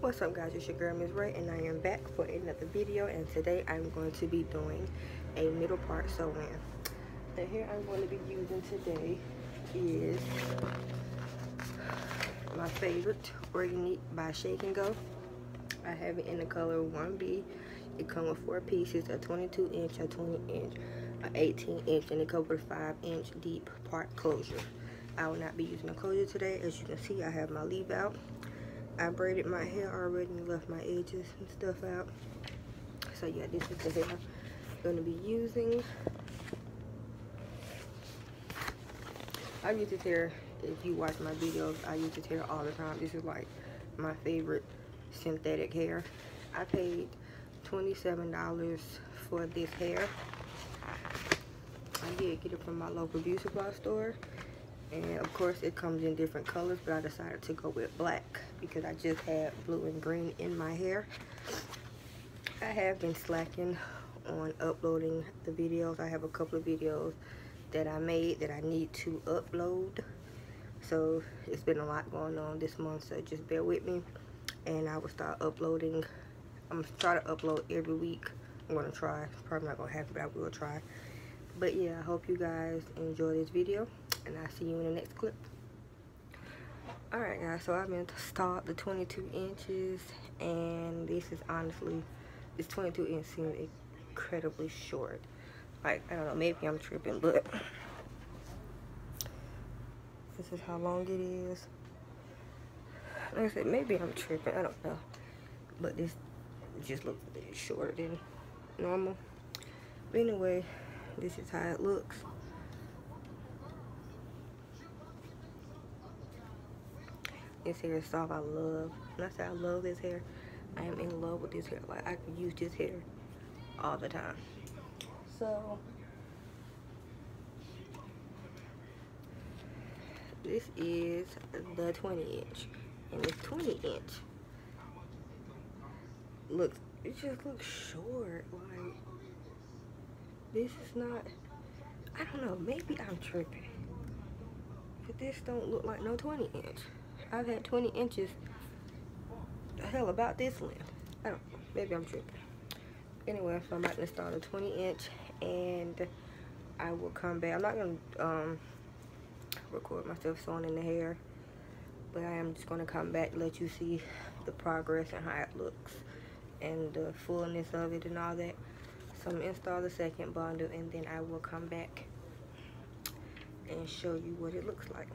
What's up, guys? It's your girl Miss Ray, and I am back for another video. And today I'm going to be doing a middle part sew-in. The hair I'm going to be using today is my favorite Organique by Shake and Go. I have it in the color 1B. It comes with 4 pieces: a 22-inch, a 20-inch, an 18-inch, and it comes with 5-inch deep part closure. I will not be using a closure today. As you can see, I have my leave out. I braided my hair already and left my edges and stuff out. So yeah, this is the hair I'm going to be using. I use this hair, if you watch my videos, I use this hair all the time. This is like my favorite synthetic hair. I paid $27 for this hair. I did get it from my local beauty supply store. And of course it comes in different colors, but I decided to go with black because I just had blue and green in my hair. I have been slacking on uploading the videos. I have a couple of videos that I made that I need to upload. So it's been a lot going on this month, so just bear with me. And I will start uploading. I'm gonna try to upload every week. I'm gonna try. It's probably not gonna happen, but I will try. But yeah, I hope you guys enjoy this video, and I'll see you in the next clip. Alright guys, so I've installed the 22 inches, and this is honestly, this 22 inch seems incredibly short. Like, I don't know, maybe I'm tripping, but this is how long it is. Like I said, maybe I'm tripping, I don't know. But this just looks a bit shorter than normal. But anyway, this is how it looks. This hair is soft. I love, when I say I love this hair, I am in love with this hair. Like, I could use this hair all the time. So this is the 20 inch, and this 20 inch looks, it just looks short. Like, this is not, I don't know, maybe I'm tripping, but this don't look like no 20 inch. I've had 20 inches, hell, about this length. I don't know, maybe I'm tripping. Anyway, so I'm about to install the 20 inch, and I will come back. I'm not gonna record myself sewing in the hair, but I am just gonna come back to let you see the progress and how it looks and the fullness of it and all that. So I'm gonna install the second bundle, and then I will come back and show you what it looks like.